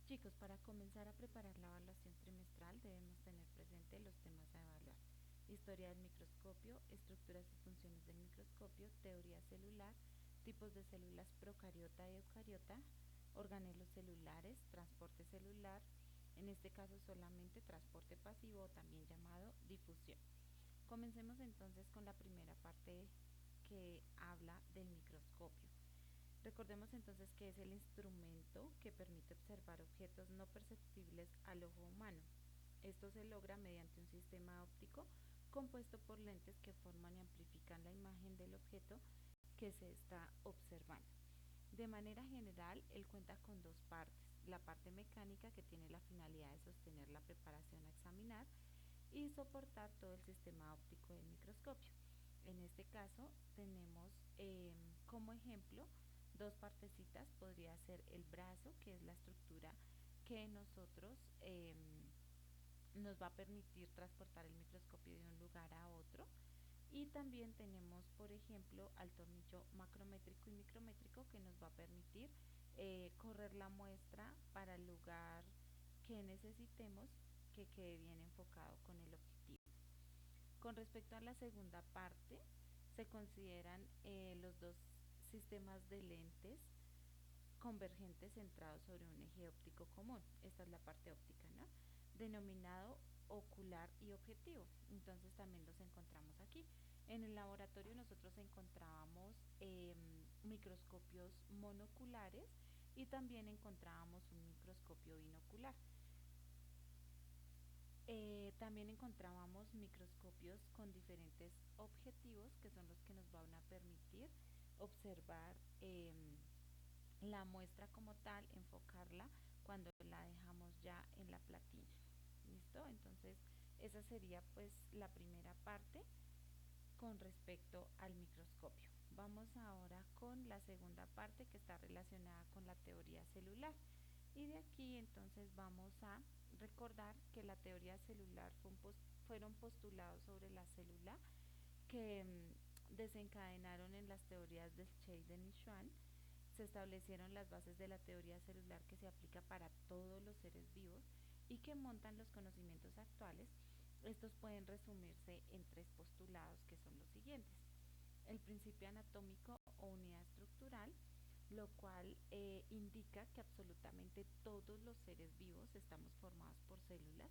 Chicos, para comenzar a preparar la evaluación trimestral debemos tener presente los temas a evaluar. Historia del microscopio, estructuras y funciones del microscopio, teoría celular, tipos de células procariota y eucariota, organelos celulares, transporte celular, en este caso solamente transporte pasivo, también llamado difusión. Comencemos entonces con la primera parte que habla del microscopio. Recordemos entonces que es el instrumento que permite observar objetos no perceptibles al ojo humano. Esto se logra mediante un sistema óptico compuesto por lentes que forman y amplifican la imagen del objeto que se está observando. De manera general, él cuenta con dos partes: la parte mecánica, que tiene la finalidad de sostener la preparación a examinar y soportar todo el sistema óptico del microscopio. En este caso tenemos como ejemplo dos partecitas. Podría ser el brazo, que es la estructura que nosotros nos va a permitir transportar el microscopio de un lugar a otro. Y también tenemos, por ejemplo, al tornillo macrométrico y micrométrico, que nos va a permitir correr la muestra para el lugar que necesitemos que quede bien enfocado con el objetivo. Con respecto a la segunda parte, se consideran los dos sistemas de lentes convergentes centrados sobre un eje óptico común. Esta es la parte óptica, ¿no? Denominado ocular y objetivo. Entonces también los encontramos aquí. En el laboratorio nosotros encontrábamos microscopios monoculares y también encontrábamos un microscopio binocular. También encontrábamos microscopios con diferentes objetivos, que son los que nos van a permitir observar la muestra como tal, enfocarla cuando la dejamos ya en la platina. ¿Listo? Entonces esa sería pues la primera parte con respecto al microscopio. Vamos ahora con la segunda parte, que está relacionada con la teoría celular. Y de aquí entonces vamos a recordar que la teoría celular fueron postulados sobre la célula que desencadenaron en las teorías de Scheiden y Schwann. Se establecieron las bases de la teoría celular que se aplica para todos los seres vivos y que montan los conocimientos actuales. Estos pueden resumirse en tres postulados, que son los siguientes: el principio anatómico o unidad estructural, lo cual indica que absolutamente todos los seres vivos estamos formados por células.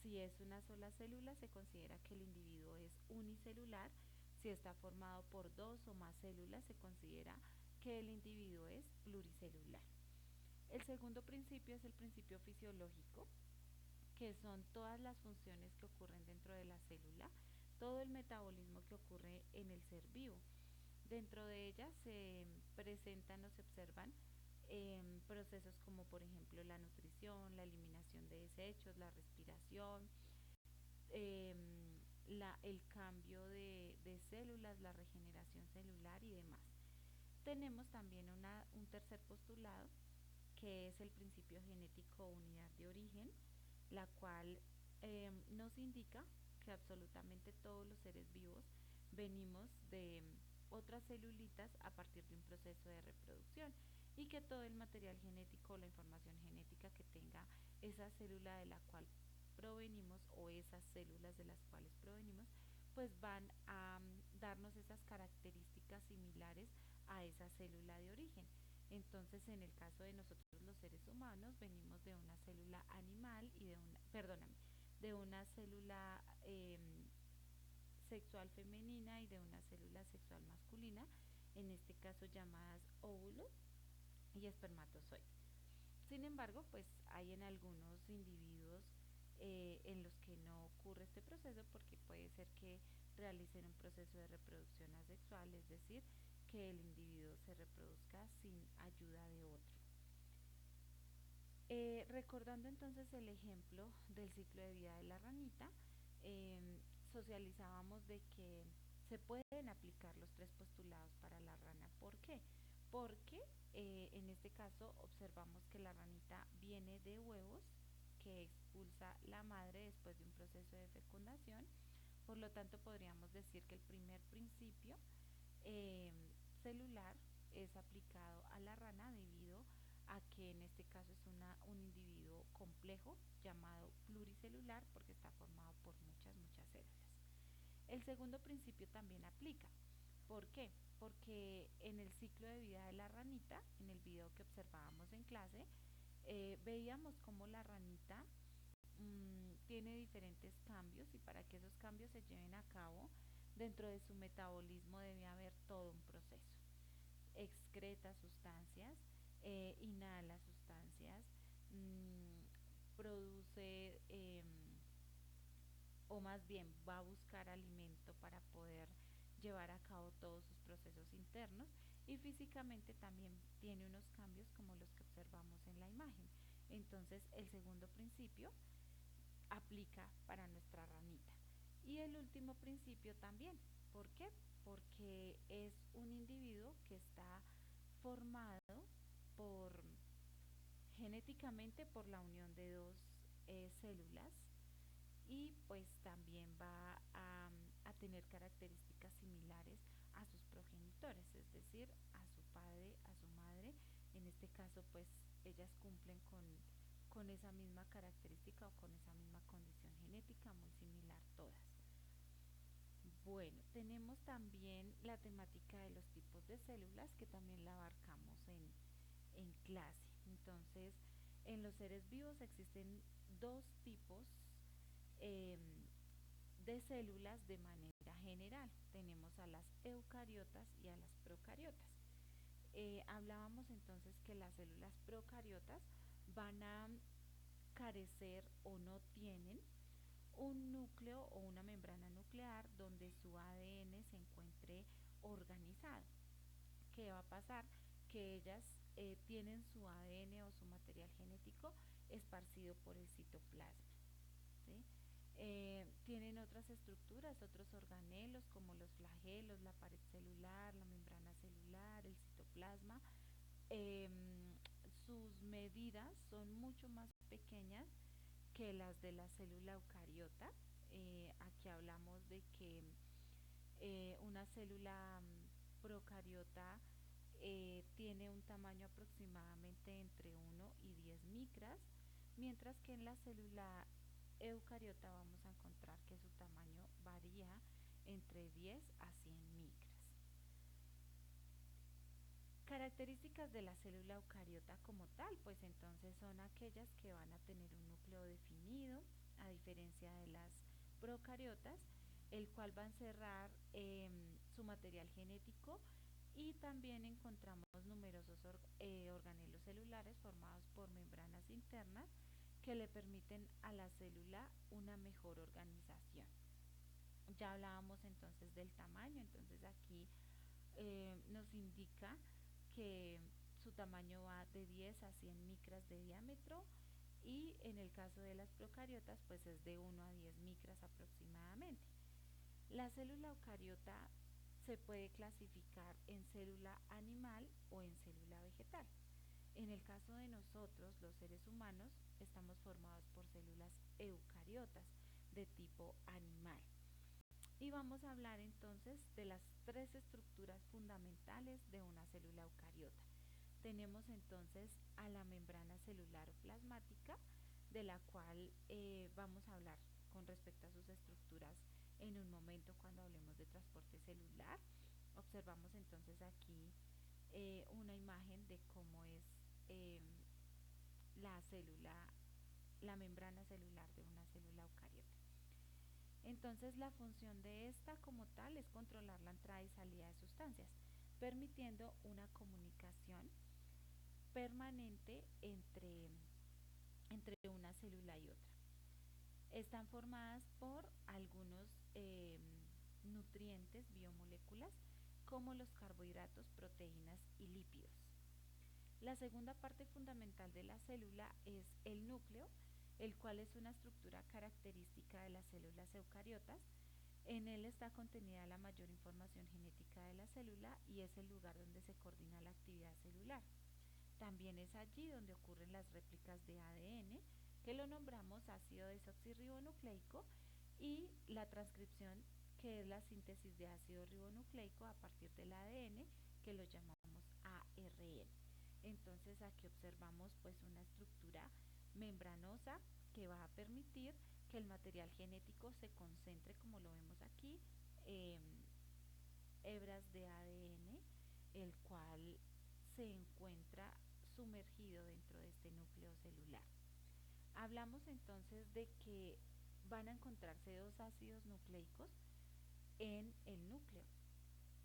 Si es una sola célula, se considera que el individuo es unicelular. Si está formado por dos o más células, se considera que el individuo es pluricelular. El segundo principio es el principio fisiológico, que son todas las funciones que ocurren dentro de la célula, todo el metabolismo que ocurre en el ser vivo. Dentro de ellas se presentan o se observan procesos como por ejemplo la nutrición, la eliminación de desechos, la respiración, eh, el cambio de células, la regeneración celular y demás. Tenemos también un tercer postulado, que es el principio genético o unidad de origen, la cual nos indica que absolutamente todos los seres vivos venimos de otras celulitas a partir de un proceso de reproducción, y que todo el material genético o la información genética que tenga esa célula de la cual provenimos o esas células de las cuales provenimos, pues van a darnos esas características similares a esa célula de origen. Entonces, en el caso de nosotros los seres humanos, venimos de una célula animal y de una célula sexual femenina y de una célula sexual masculina, en este caso llamadas óvulo y espermatozoide. Sin embargo, pues hay en algunos individuos en los que no ocurre este proceso, porque puede ser que realicen un proceso de reproducción asexual, es decir, que el individuo se reproduzca sin ayuda de otro. Recordando entonces el ejemplo del ciclo de vida de la ranita, socializábamos de que se pueden aplicar los tres postulados para la rana. ¿Por qué? Porque en este caso observamos que la ranita viene de huevos que expulsa la madre después de un proceso de fecundación. Por lo tanto, podríamos decir que el primer principio eh, celular es aplicado a la rana debido a que en este caso es un individuo complejo llamado pluricelular porque está formado por muchas células. El segundo principio también aplica. ¿Por qué? Porque en el ciclo de vida de la ranita, en el video que observábamos en clase, veíamos cómo la ranita tiene diferentes cambios y para que esos cambios se lleven a cabo, dentro de su metabolismo debe haber todo un proceso. Excreta sustancias, inhala sustancias, produce o más bien va a buscar alimento para poder llevar a cabo todos sus procesos internos y físicamente también tiene unos cambios como los que observamos en la imagen. Entonces el segundo principio aplica para nuestra ranita. Y el último principio también. ¿Por qué? Porque es un individuo que está formado por genéticamente por la unión de dos células y pues también va a tener características similares a sus progenitores, es decir, a su padre, a su madre. En este caso, pues ellas cumplen con esa misma característica o con esa misma condición genética muy similar todas. Bueno, tenemos también la temática de los tipos de células que también la abarcamos en clase. Entonces, en los seres vivos existen dos tipos eh, de células de manera general. Tenemos a las eucariotas y a las procariotas. Hablábamos entonces que las células procariotas van a carecer o no tienen un núcleo o una membrana nuclear donde su ADN se encuentre organizado. ¿Qué va a pasar? Que ellas tienen su ADN o su material genético esparcido por el citoplasma. ¿Sí? Tienen otras estructuras, otros organelos como los flagelos, la pared celular, la membrana celular, el citoplasma. Eh, Sus medidas son mucho más pequeñas que las de la célula eucariota. Aquí hablamos de que una célula procariota tiene un tamaño aproximadamente entre 1 y 10 micras, mientras que en la célula eucariota vamos a encontrar que su tamaño varía entre 10 a 100 micras. Características de la célula eucariota como tal, pues entonces son aquellas que van a tener un núcleo definido, a diferencia de las procariotas, el cual va a encerrar su material genético y también encontramos numerosos organelos celulares formados por membranas internas que le permiten a la célula una mejor organización. Ya hablábamos entonces del tamaño, entonces aquí nos indica que su tamaño va de 10 a 100 micras de diámetro y en el caso de las procariotas pues es de 1 a 10 micras aproximadamente. La célula eucariota se puede clasificar en célula animal o en célula vegetal. En el caso de nosotros, los seres humanos, estamos formados por células eucariotas de tipo animal. Y vamos a hablar entonces de las tres estructuras fundamentales de una célula eucariota. Tenemos entonces a la membrana celular o plasmática, de la cual vamos a hablar con respecto a sus estructuras en un momento cuando hablemos de transporte celular. Observamos entonces aquí una imagen de cómo es eh, la célula, la membrana celular de una célula eucariota. Entonces la función de esta como tal es controlar la entrada y salida de sustancias, permitiendo una comunicación permanente entre una célula y otra. Están formadas por algunos nutrientes, biomoléculas, como los carbohidratos, proteínas y lípidos. La segunda parte fundamental de la célula es el núcleo, el cual es una estructura característica de las células eucariotas. En él está contenida la mayor información genética de la célula y es el lugar donde se coordina la actividad celular. También es allí donde ocurren las réplicas de ADN, que lo nombramos ácido desoxirribonucleico, y la transcripción, que es la síntesis de ácido ribonucleico a partir del ADN, que lo llamamos ARN. Entonces aquí observamos pues una estructura membranosa que va a permitir que el material genético se concentre, como lo vemos aquí, en hebras de ADN, el cual se encuentra sumergido dentro de este núcleo celular. Hablamos entonces de que van a encontrarse dos ácidos nucleicos en el núcleo,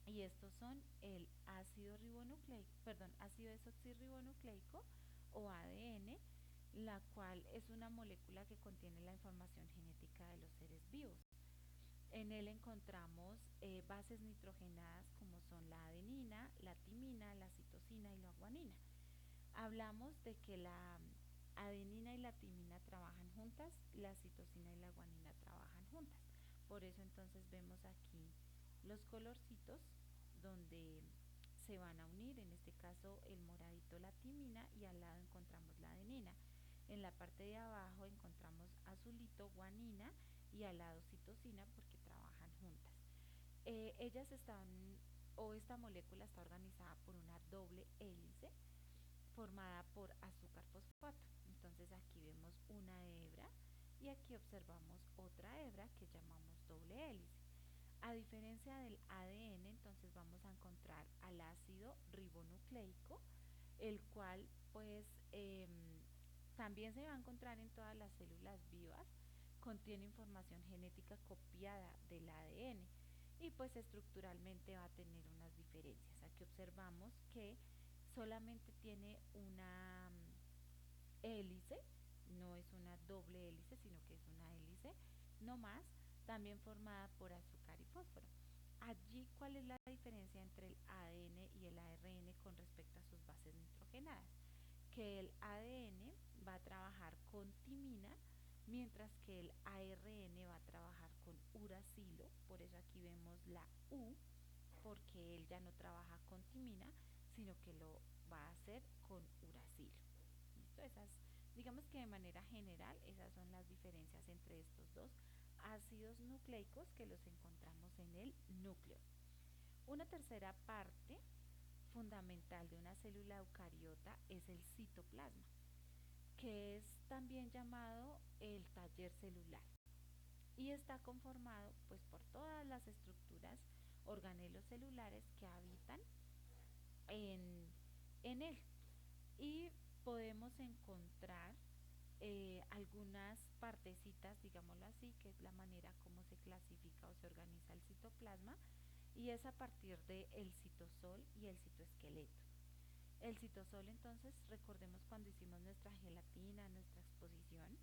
y estos son el ácido ribonucleico, perdón, ácido desoxirribonucleico o ADN, la cual es una molécula que contiene la información genética de los seres vivos. En él encontramos bases nitrogenadas como son la adenina, la timina, la citosina y la guanina. Hablamos de que la adenina y la timina trabajan juntas, la citosina y la guanina trabajan juntas. Por eso entonces vemos aquí los colorcitos donde se van a unir, en este caso el moradito la timina y al lado encontramos la adenina. En la parte de abajo encontramos azulito guanina y al lado citosina porque trabajan juntas. Ellas están, o esta molécula está organizada por una doble hélice formada por azúcar fosfato. Entonces aquí vemos una hebra y aquí observamos otra hebra que llamamos doble hélice. A diferencia del ADN, entonces vamos a encontrar al ácido ribonucleico, el cual pues también se va a encontrar en todas las células vivas, contiene información genética copiada del ADN y pues estructuralmente va a tener unas diferencias. Aquí observamos que solamente tiene una hélice, no es una doble hélice, sino que es una hélice no más, también formada por azúcar y fósforo. Allí, ¿cuál es la diferencia entre el ADN y el ARN con respecto a sus bases nitrogenadas? Que el ADN va a trabajar con timina, mientras que el ARN va a trabajar con uracilo, por eso aquí vemos la U, porque él ya no trabaja con timina, sino que lo va a hacer con uracilo. ¿Listo? Digamos que de manera general, esas son las diferencias entre estos dos ácidos nucleicos que los encontramos en el núcleo. Una tercera parte fundamental de una célula eucariota es el citoplasma, que es también llamado el taller celular y está conformado pues por todas las estructuras organelos celulares que habitan en, en él, y podemos encontrar algunas partecitas, digámoslo así, que es la manera como se clasifica o se organiza el citoplasma, y es a partir del citosol y el citoesqueleto. El citosol, entonces, recordemos cuando hicimos nuestra gelatina, nuestra exposición,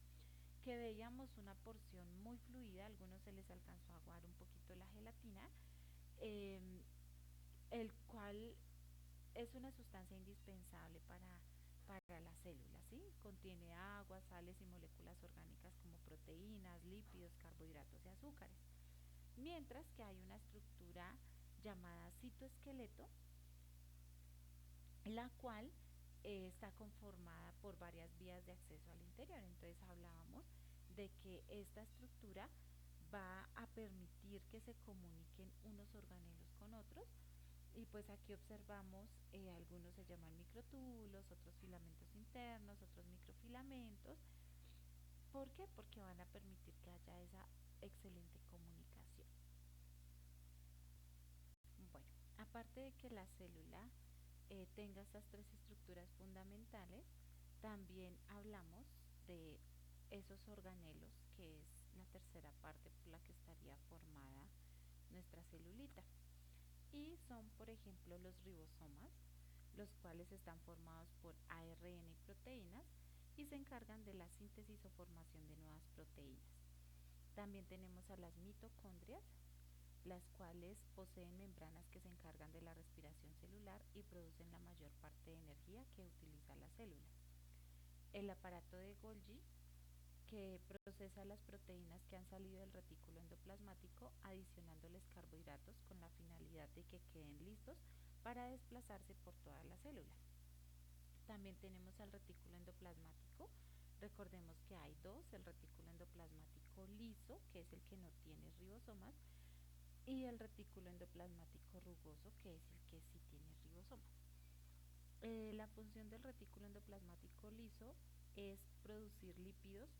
que veíamos una porción muy fluida, a algunos se les alcanzó a aguar un poquito la gelatina, eh, el cual es una sustancia indispensable para la célula, ¿sí? Contiene agua, sales y moléculas orgánicas como proteínas, lípidos, carbohidratos y azúcares. Mientras que hay una estructura llamada citoesqueleto, la cual está conformada por varias vías de acceso al interior. Entonces hablábamos de que esta estructura va a permitir que se comuniquen unos organelos con otros, y pues aquí observamos algunos se llaman microtúbulos, otros filamentos internos, otros microfilamentos. ¿Por qué? Porque van a permitir que haya esa excelente comunicación. Bueno, aparte de que la célula tenga estas tres estructuras fundamentales, también hablamos de esos organelos, que es la tercera parte por la que estaría formada nuestra celulita. Y son, por ejemplo, los ribosomas, los cuales están formados por ARN y proteínas y se encargan de la síntesis o formación de nuevas proteínas. También tenemos a las mitocondrias, las cuales poseen membranas que se encargan de la respiración celular y producen la mayor parte de energía que utiliza la célula. El aparato de Golgi, que procesa las proteínas que han salido del retículo endoplasmático, adicionándoles carbohidratos con la finalidad de que queden listos para desplazarse por toda la célula. También tenemos al retículo endoplasmático. Recordemos que hay dos: el retículo endoplasmático liso, que es el que no tiene ribosomas, y el retículo endoplasmático rugoso, que es el que sí tiene ribosomas. La función del retículo endoplasmático liso es producir lípidos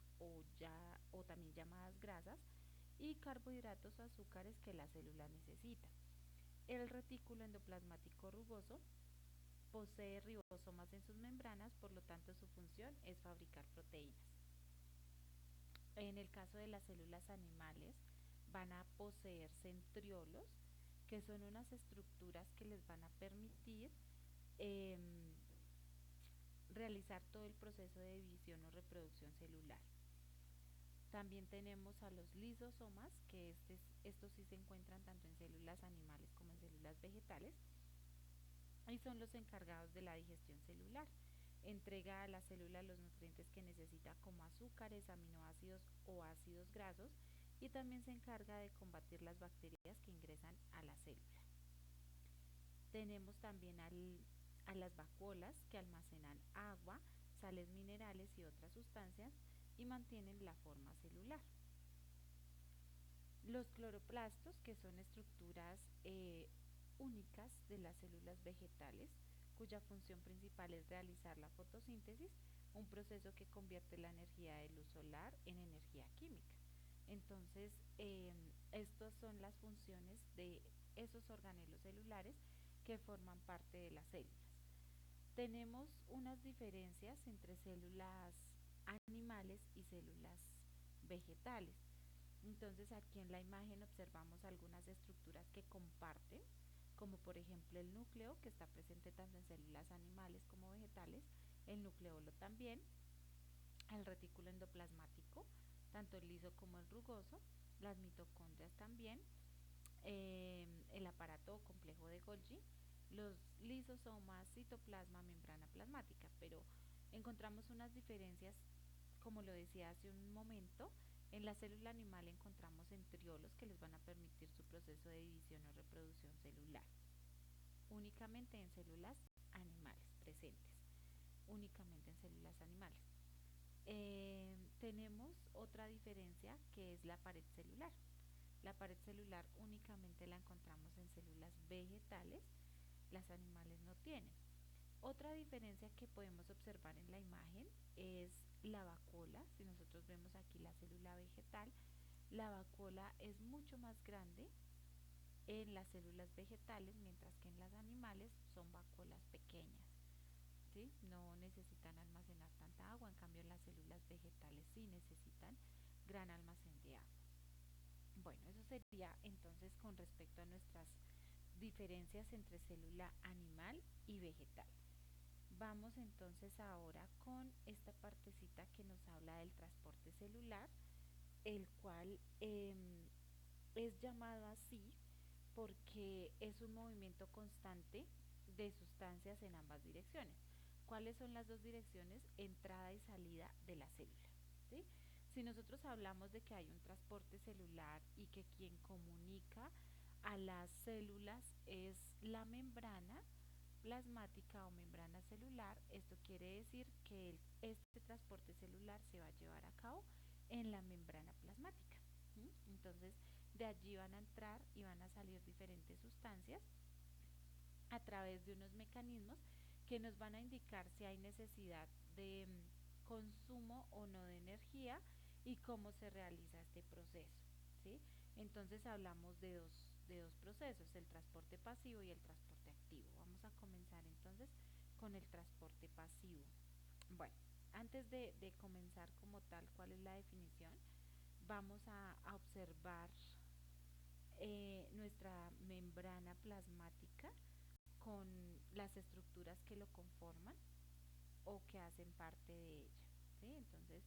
o también llamadas grasas y carbohidratos o azúcares que la célula necesita. El retículo endoplasmático rugoso posee ribosomas en sus membranas, por lo tanto su función es fabricar proteínas. En el caso de las células animales, van a poseer centriolos, que son unas estructuras que les van a permitir eh, realizar todo el proceso de división o reproducción celular. También tenemos a los lisosomas, que estos sí se encuentran tanto en células animales como en células vegetales, y son los encargados de la digestión celular. Entrega a la célula los nutrientes que necesita como azúcares, aminoácidos o ácidos grasos, y también se encarga de combatir las bacterias que ingresan a la célula. Tenemos también a las vacuolas, que almacenan agua, sales minerales y otras sustancias y mantienen la forma celular. Los cloroplastos, que son estructuras únicas de las células vegetales, cuya función principal es realizar la fotosíntesis, un proceso que convierte la energía de luz solar en energía química. Entonces, estas son las funciones de esos organelos celulares que forman parte de las células. Tenemos unas diferencias entre células animales y células vegetales. Entonces aquí en la imagen observamos algunas estructuras que comparten, como por ejemplo el núcleo, que está presente tanto en células animales como vegetales, el nucleolo también, el retículo endoplasmático, tanto el liso como el rugoso, las mitocondrias también, el aparato o complejo de Golgi, los lisosomas, citoplasma, membrana plasmática, pero encontramos unas diferencias, como lo decía hace un momento. En la célula animal encontramos centriolos que les van a permitir su proceso de división o reproducción celular, únicamente en células animales presentes, únicamente en células animales. Tenemos otra diferencia, que es la pared celular. La pared celular únicamente la encontramos en células vegetales, las animales no tienen. Otra diferencia que podemos observar en la imagen es la vacuola. Si nosotros vemos aquí la célula vegetal, la vacuola es mucho más grande en las células vegetales, mientras que en las animales son vacuolas pequeñas, ¿sí? No necesitan almacenar tanta agua, en cambio en las células vegetales sí necesitan gran almacén de agua. Bueno, eso sería entonces con respecto a nuestras diferencias entre célula animal y vegetal. Vamos entonces ahora con esta partecita que nos habla del transporte celular, el cual es llamado así porque es un movimiento constante de sustancias en ambas direcciones. ¿Cuáles son las dos direcciones? Entrada y salida de la célula, ¿sí? Si nosotros hablamos de que hay un transporte celular y que quien comunica a las células es la membrana plasmática o membrana celular, esto quiere decir que este transporte celular se va a llevar a cabo en la membrana plasmática. ¿Sí? Entonces, de allí van a entrar y van a salir diferentes sustancias a través de unos mecanismos que nos van a indicar si hay necesidad de consumo o no de energía y cómo se realiza este proceso, ¿sí? Entonces hablamos de dos procesos, el transporte pasivo y el transporte activo. Vamos a comenzar entonces con el transporte pasivo. Bueno, antes de comenzar como tal, ¿cuál es la definición? Vamos a observar nuestra membrana plasmática con las estructuras que lo conforman o que hacen parte de ella, ¿sí? Entonces,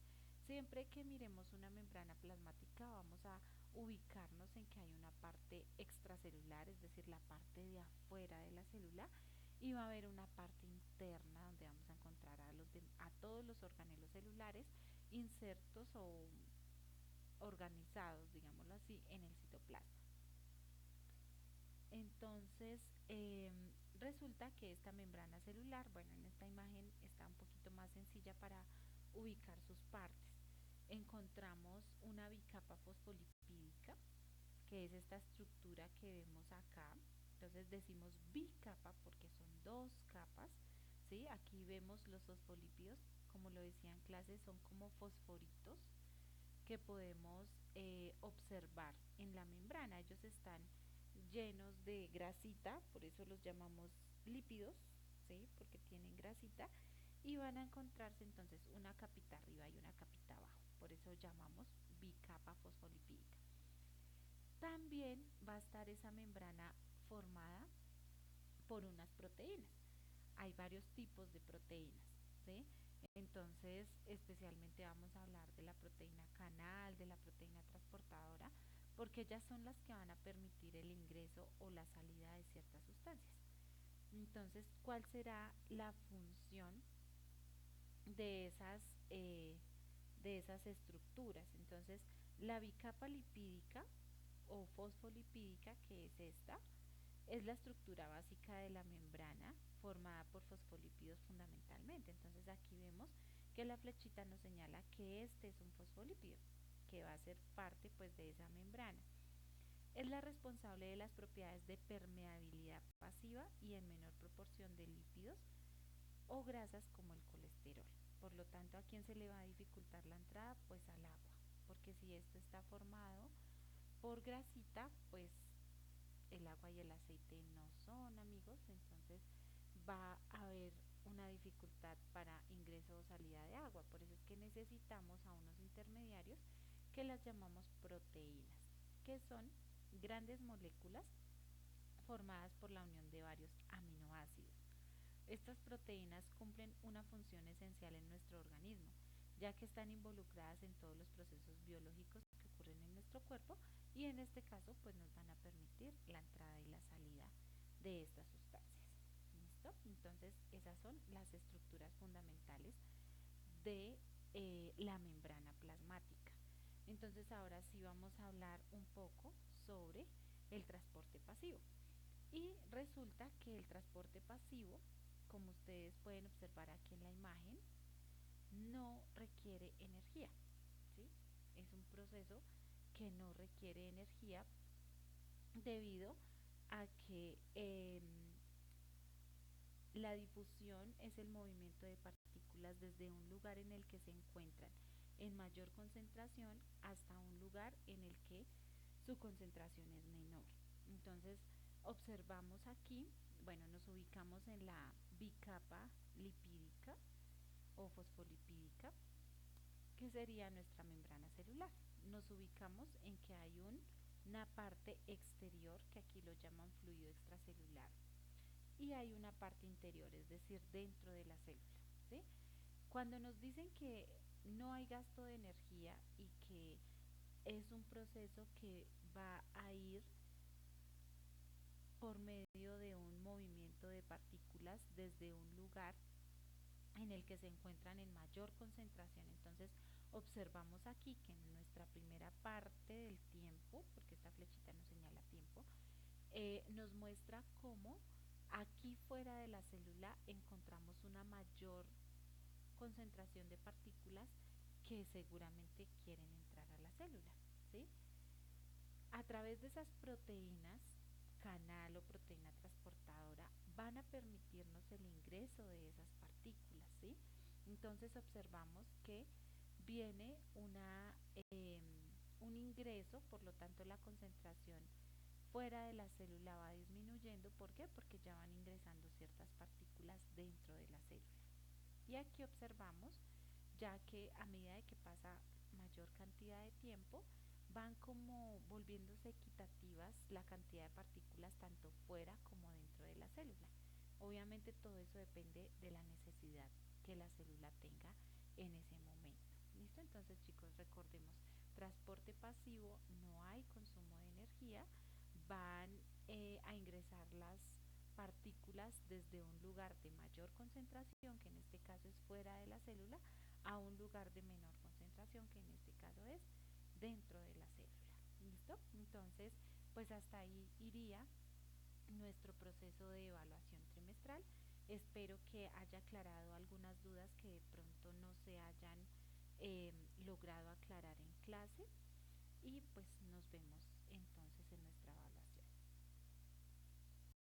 siempre que miremos una membrana plasmática vamos a ubicarnos en que hay una parte extracelular, es decir, la parte de afuera de la célula, y va a haber una parte interna donde vamos a encontrar a todos los organelos celulares insertos o organizados, digámoslo así, en el citoplasma. Entonces, resulta que esta membrana celular, bueno, en esta imagen está un poquito más sencilla para ubicar sus partes. Encontramos una bicapa fosfolipídica, que es esta estructura que vemos acá. Entonces decimos bicapa porque son dos capas, ¿sí? Aquí vemos los fosfolípidos, como lo decía en clase, son como fosforitos que podemos observar en la membrana. Ellos están llenos de grasita, por eso los llamamos lípidos, ¿sí? Porque tienen grasita y van a encontrarse entonces una capita arriba y una capita abajo. Por eso llamamos bicapa fosfolipídica. También va a estar esa membrana formada por unas proteínas. Hay varios tipos de proteínas, ¿sí? Entonces, especialmente vamos a hablar de la proteína canal, de la proteína transportadora, porque ellas son las que van a permitir el ingreso o la salida de ciertas sustancias. Entonces, ¿cuál será la función de esas, eh, de esas estructuras? Entonces, la bicapa lipídica o fosfolipídica, que es esta, es la estructura básica de la membrana formada por fosfolípidos fundamentalmente. Entonces aquí vemos que la flechita nos señala que este es un fosfolípido que va a ser parte pues de esa membrana. Es la responsable de las propiedades de permeabilidad pasiva y en menor proporción de lípidos o grasas como el colesterol. Por lo tanto, ¿a quién se le va a dificultar la entrada? Pues al agua, porque si esto está formado por grasita, pues el agua y el aceite no son amigos, entonces va a haber una dificultad para ingreso o salida de agua. Por eso es que necesitamos a unos intermediarios que las llamamos proteínas, que son grandes moléculas formadas por la unión de varios aminoácidos. Estas proteínas cumplen una función esencial en nuestro organismo, ya que están involucradas en todos los procesos biológicos que ocurren en nuestro cuerpo y en este caso pues nos van a permitir la entrada y la salida de estas sustancias. ¿Listo? Entonces esas son las estructuras fundamentales de la membrana plasmática. Entonces ahora sí vamos a hablar un poco sobre el transporte pasivo. Y resulta que el transporte pasivo, como ustedes pueden observar aquí en la imagen, no requiere energía, ¿sí? Es un proceso que no requiere energía debido a que la difusión es el movimiento de partículas desde un lugar en el que se encuentran en mayor concentración hasta un lugar en el que su concentración es menor. Entonces, observamos aquí, bueno, nos ubicamos en la bicapa lipídica o fosfolipídica, que sería nuestra membrana celular. Nos ubicamos en que hay una parte exterior, que aquí lo llaman fluido extracelular, y hay una parte interior, es decir, dentro de la célula, ¿sí? Cuando nos dicen que no hay gasto de energía y que es un proceso que va a ir por medio de un movimiento de partículas desde un lugar en el que se encuentran en mayor concentración. Entonces observamos aquí que en nuestra primera parte del tiempo, porque esta flechita nos señala tiempo, nos muestra cómo aquí fuera de la célula encontramos una mayor concentración de partículas que seguramente quieren entrar a la célula, ¿sí? A través de esas proteínas, canal o proteína transportadora, van a permitirnos el ingreso de esas partículas, ¿sí? Entonces observamos que viene un ingreso, por lo tanto la concentración fuera de la célula va disminuyendo. ¿Por qué? Porque ya van ingresando ciertas partículas dentro de la célula. Y aquí observamos ya que a medida de que pasa mayor cantidad de tiempo, van como volviéndose equitativas la cantidad de partículas tanto fuera como dentro de la célula. Obviamente todo eso depende de la necesidad que la célula tenga en ese momento. ¿Listo? Entonces chicos, recordemos, transporte pasivo, no hay consumo de energía, van a ingresar las partículas desde un lugar de mayor concentración, que en este caso es fuera de la célula, a un lugar de menor concentración, que en este caso es dentro de la célula. ¿Listo? Entonces, pues hasta ahí iría nuestro proceso de evaluación trimestral. Espero que haya aclarado algunas dudas que de pronto no se hayan logrado aclarar en clase y pues nos vemos